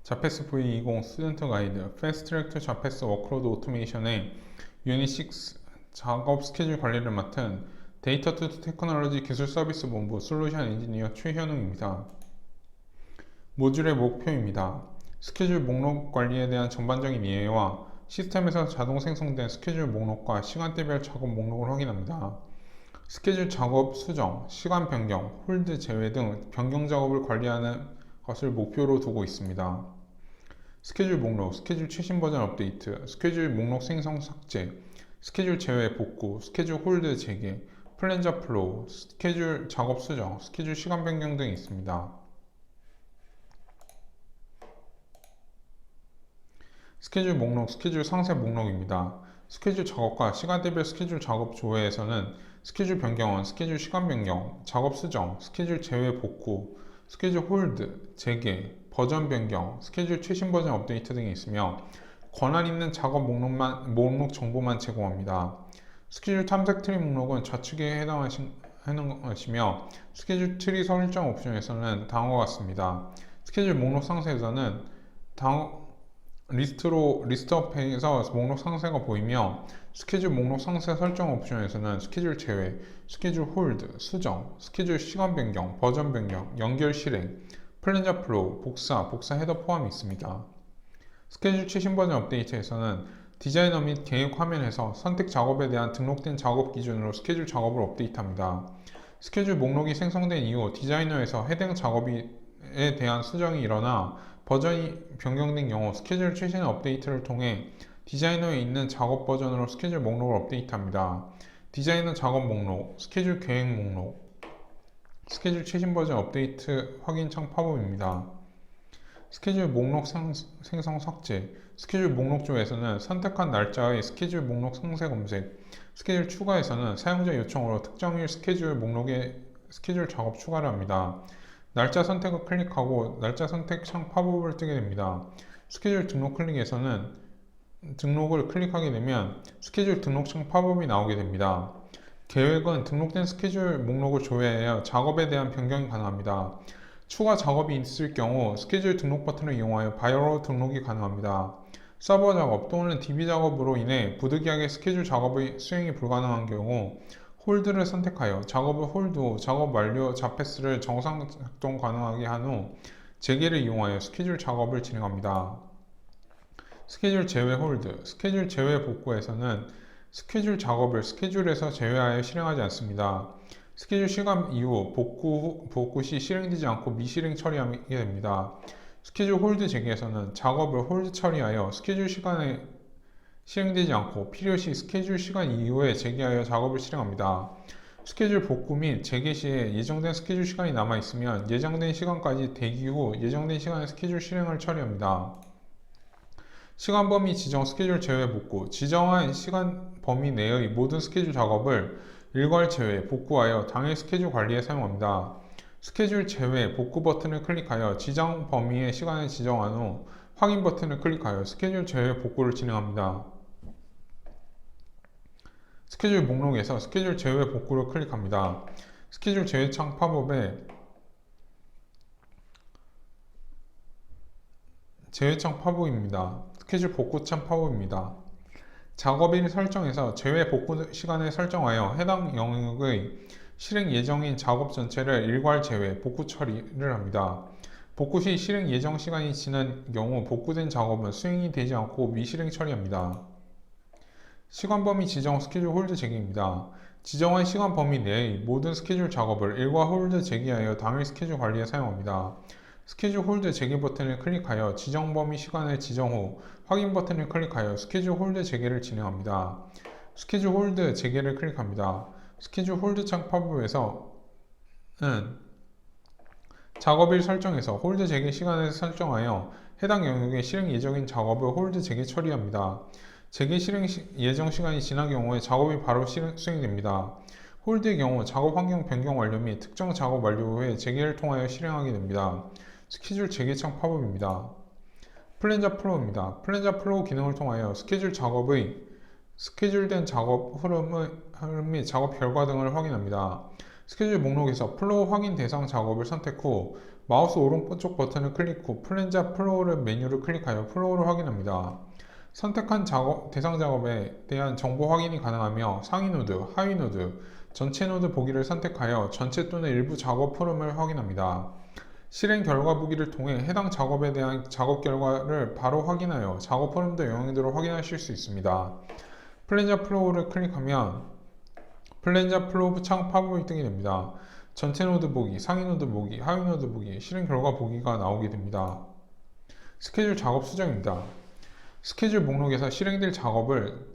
자페스 V20 스튜던트 가이드 패스트트랙 투 자페스 워크로드 오토메이션의 유닛 6 작업 스케줄 관리를 맡은 데이터 투 테크놀로지 기술 서비스 본부 솔루션 엔지니어 최현웅입니다. 모듈의 목표입니다. 스케줄 목록 관리에 대한 전반적인 이해와 시스템에서 자동 생성된 스케줄 목록과 시간대별 작업 목록을 확인합니다. 스케줄 작업 수정, 시간 변경, 홀드 제외 등 변경 작업을 관리하는 것을 목표로 두고 있습니다. 스케줄 목록, 스케줄 최신 버전 업데이트, 스케줄 목록 생성 삭제, 스케줄 제외 복구, 스케줄 홀드 재개, 플랜저 플로우, 스케줄 작업 수정, 스케줄 시간 변경 등이 있습니다. 스케줄 목록, 스케줄 상세 목록입니다. 스케줄 작업과 시간대별 스케줄 작업 조회에서는 스케줄 변경은 스케줄 시간 변경, 작업 수정, 스케줄 제외 복구, 스케줄 홀드, 재개, 버전 변경, 스케줄 최신 버전 업데이트 등이 있으며 권한 있는 작업 목록 정보만 제공합니다. 스케줄 탐색 트리 목록은 좌측에 해당하는 것이며 스케줄 트리 설정 옵션에서는 다음과 같습니다. 스케줄 목록 상세에서는 리스트업에서 목록 상세가 보이며 스케줄 목록 상세 설정 옵션에서는 스케줄 제외, 스케줄 홀드, 수정, 스케줄 시간 변경, 버전 변경, 연결 실행, 플랜저 플로우, 복사 헤더 포함이 있습니다. 스케줄 최신 버전 업데이트에서는 디자이너 및 계획 화면에서 선택 작업에 대한 등록된 작업 기준으로 스케줄 작업을 업데이트합니다. 스케줄 목록이 생성된 이후 디자이너에서 해당 작업에 대한 수정이 일어나 버전이 변경된 경우 스케줄 최신 업데이트를 통해 디자이너에 있는 작업 버전으로 스케줄 목록을 업데이트합니다. 디자이너 작업 목록, 스케줄 계획 목록, 스케줄 최신 버전 업데이트 확인 창 팝업입니다. 스케줄 목록 생성 삭제, 스케줄 목록조에서는 선택한 날짜의 스케줄 목록 상세 검색, 스케줄 추가에서는 사용자 요청으로 특정일 스케줄 목록에 스케줄 작업 추가를 합니다. 날짜 선택을 클릭하고 날짜 선택 창 팝업을 뜨게 됩니다. 스케줄 등록 클릭에서는 등록을 클릭하게 되면 스케줄 등록 창 팝업이 나오게 됩니다. 계획은 등록된 스케줄 목록을 조회하여 작업에 대한 변경이 가능합니다. 추가 작업이 있을 경우 스케줄 등록 버튼을 이용하여 바로 등록이 가능합니다. 서버 작업 또는 DB 작업으로 인해 부득이하게 스케줄 작업의 수행이 불가능한 경우 홀드를 선택하여 작업을 홀드 후 작업 완료 자패스를 정상 작동 가능하게 한 후 재개를 이용하여 스케줄 작업을 진행합니다. 스케줄 제외 홀드, 스케줄 제외 복구에서는 스케줄 작업을 스케줄에서 제외하여 실행하지 않습니다. 스케줄 시간 이후 복구 시 실행되지 않고 미실행 처리하게 됩니다. 스케줄 홀드 재개에서는 작업을 홀드 처리하여 스케줄 시간에 실행되지 않고 필요시 스케줄 시간 이후에 재개하여 작업을 실행합니다. 스케줄 복구 및 재개 시에 예정된 스케줄 시간이 남아있으면 예정된 시간까지 대기 후 예정된 시간에 스케줄 실행을 처리합니다. 시간 범위 지정 스케줄 제외 복구, 지정한 시간 범위 내의 모든 스케줄 작업을 일괄 제외, 복구하여 당일 스케줄 관리에 사용합니다. 스케줄 제외, 복구 버튼을 클릭하여 지정 범위의 시간을 지정한 후 확인 버튼을 클릭하여 스케줄 제외 복구를 진행합니다. 스케줄 목록에서 스케줄 제외 복구를 클릭합니다. 스케줄 제외 창 팝업에 제외창 팝업입니다. 스케줄 복구 창 팝업입니다. 작업일 설정에서 제외 복구 시간을 설정하여 해당 영역의 실행 예정인 작업 전체를 일괄 제외, 복구 처리를 합니다. 복구 시 실행 예정 시간이 지난 경우 복구된 작업은 수행이 되지 않고 미실행 처리합니다. 시간 범위 지정 스케줄 홀드 재개입니다. 지정한 시간 범위 내의 모든 스케줄 작업을 일괄 홀드 재개하여 당일 스케줄 관리에 사용합니다. 스케줄 홀드 재개 버튼을 클릭하여 지정 범위 시간을 지정 후 확인 버튼을 클릭하여 스케줄 홀드 재개를 진행합니다. 스케줄 홀드 재개를 클릭합니다. 스케줄 홀드 창 팝업에서는 작업일 설정에서 홀드 재개 시간을 설정하여 해당 영역의 실행 예정인 작업을 홀드 재개 처리합니다. 재개 실행 예정 시간이 지난 경우에 작업이 바로 수행됩니다. 홀드의 경우 작업 환경 변경 완료 및 특정 작업 완료 후에 재개를 통하여 실행하게 됩니다. 스케줄 재개창 팝업입니다. 플랜저 플로우입니다. 플랜저 플로우 기능을 통하여 스케줄 작업의 스케줄된 작업 흐름 및 작업 결과 등을 확인합니다. 스케줄 목록에서 플로우 확인 대상 작업을 선택 후 마우스 오른쪽 버튼을 클릭 후 플랜자 플로우를 메뉴를 클릭하여 플로우를 확인합니다. 선택한 대상 작업에 대한 정보 확인이 가능하며 상위 노드, 하위 노드, 전체 노드 보기를 선택하여 전체 또는 일부 작업 흐름을 확인합니다. 실행 결과 보기를 통해 해당 작업에 대한 작업 결과를 바로 확인하여 작업 흐름도 영역으로 확인하실 수 있습니다. 플랜자 플로우를 클릭하면 플랜자 플로우 창 팝업이 뜨게 됩니다. 전체 노드 보기, 상위 노드 보기, 하위 노드 보기, 실행 결과 보기가 나오게 됩니다. 스케줄 작업 수정입니다. 스케줄 목록에서 실행될 작업을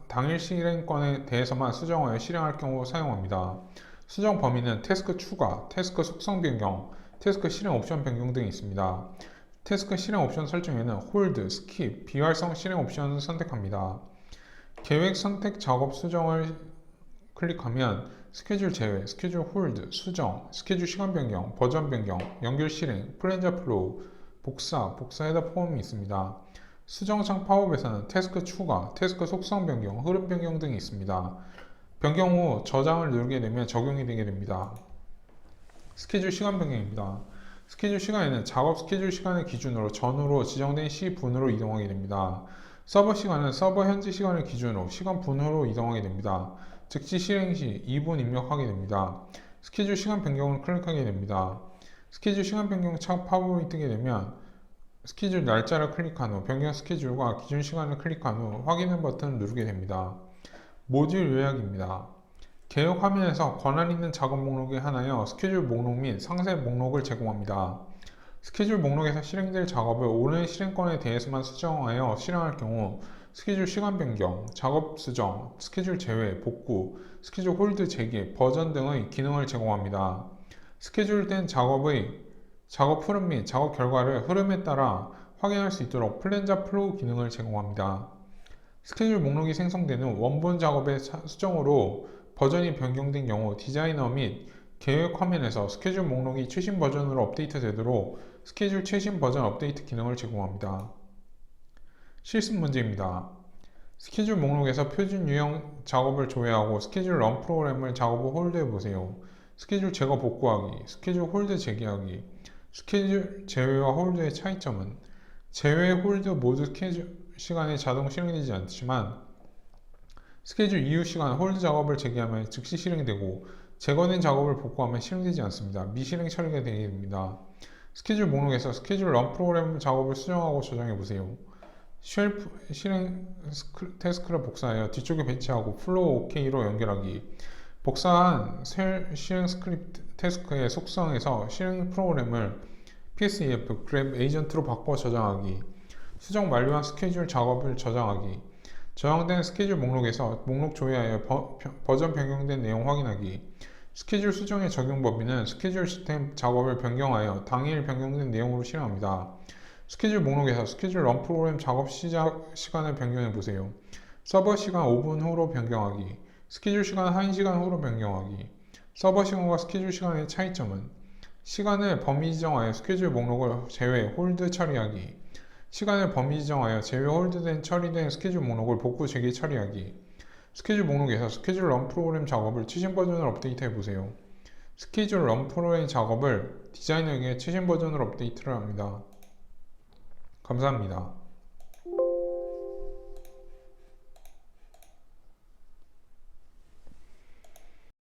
당일 실행권에 대해서만 수정하여 실행할 경우 사용합니다. 수정 범위는 태스크 추가, 태스크 속성 변경, 태스크 실행 옵션 변경 등이 있습니다. 태스크 실행 옵션 설정에는 홀드, 스킵, 비활성 실행 옵션을 선택합니다. 계획 선택 작업 수정을 클릭하면 스케줄 제외, 스케줄 홀드, 수정, 스케줄 시간 변경, 버전 변경, 연결 실행, 플랜자 플로우, 복사 해당 포함이 있습니다. 수정창 팝업에서는 태스크 추가, 태스크 속성 변경, 흐름 변경 등이 있습니다. 변경 후 저장을 누르게 되면 적용이 되게 됩니다. 스케줄 시간 변경입니다. 스케줄 시간에는 작업 스케줄 시간을 기준으로 전후로 지정된 시분으로 이동하게 됩니다. 서버 시간은 서버 현지 시간을 기준으로 시간 분으로 이동하게 됩니다. 즉시 실행 시 2분 입력하게 됩니다. 스케줄 시간 변경을 클릭하게 됩니다. 스케줄 시간 변경 창 팝업이 뜨게 되면 스케줄 날짜를 클릭한 후 변경 스케줄과 기준 시간을 클릭한 후 확인의 버튼을 누르게 됩니다. 모듈 요약입니다. 개요 화면에서 권한 있는 작업 목록에 한하여 스케줄 목록 및 상세 목록을 제공합니다. 스케줄 목록에서 실행될 작업을 오늘 실행권에 대해서만 수정하여 실행할 경우 스케줄 시간 변경, 작업 수정, 스케줄 제외, 복구, 스케줄 홀드 재개, 버전 등의 기능을 제공합니다. 스케줄된 작업 흐름 및 작업 결과를 흐름에 따라 확인할 수 있도록 플랜자 플로우 기능을 제공합니다. 스케줄 목록이 생성되는 원본 작업의 수정으로 버전이 변경된 경우 디자이너 및 계획 화면에서 스케줄 목록이 최신 버전으로 업데이트 되도록 스케줄 최신 버전 업데이트 기능을 제공합니다. 실습 문제입니다. 스케줄 목록에서 표준 유형 작업을 조회하고 스케줄 런 프로그램을 작업 후 홀드해 보세요. 스케줄 제거 복구하기, 스케줄 홀드 재개하기, 스케줄 제외와 홀드의 차이점은 제외 홀드 모두 스케줄 시간에 자동 실행되지 않지만 스케줄 이후 시간 홀드 작업을 재개하면 즉시 실행되고 제거된 작업을 복구하면 실행되지 않습니다. 미실행 처리가 되게 됩니다. 스케줄 목록에서 스케줄 런 프로그램 작업을 수정하고 저장해 보세요. 쉘프 실행 태스크를 복사하여 뒤쪽에 배치하고 플로우 OK로 연결하기. 복사한 실행 스크립트 태스크의 속성에서 실행 프로그램을 PSEF 그랩 에이전트로 바꿔 저장하기. 수정 완료한 스케줄 작업을 저장하기. 저장된 스케줄 목록에서 목록 조회하여 버전 변경된 내용 확인하기. 스케줄 수정의 적용 범위는 스케줄 시스템 작업을 변경하여 당일 변경된 내용으로 실행합니다. 스케줄 목록에서 스케줄 런 프로그램 작업 시작 시간을 변경해 보세요. 서버 시간 5분 후로 변경하기. 스케줄 시간 1시간 후로 변경하기. 서버 시간과 스케줄 시간의 차이점은 시간을 범위 지정하여 스케줄 목록을 제외, 홀드 처리하기. 시간을 범위 지정하여 제외 홀드된 처리된 스케줄 목록을 복구 재개 처리하기. 스케줄 목록에서 스케줄 런 프로그램 작업을 최신 버전으로 업데이트해 보세요. 스케줄 런 프로그램 작업을 디자이너에게 최신 버전으로 업데이트를 합니다. 감사합니다.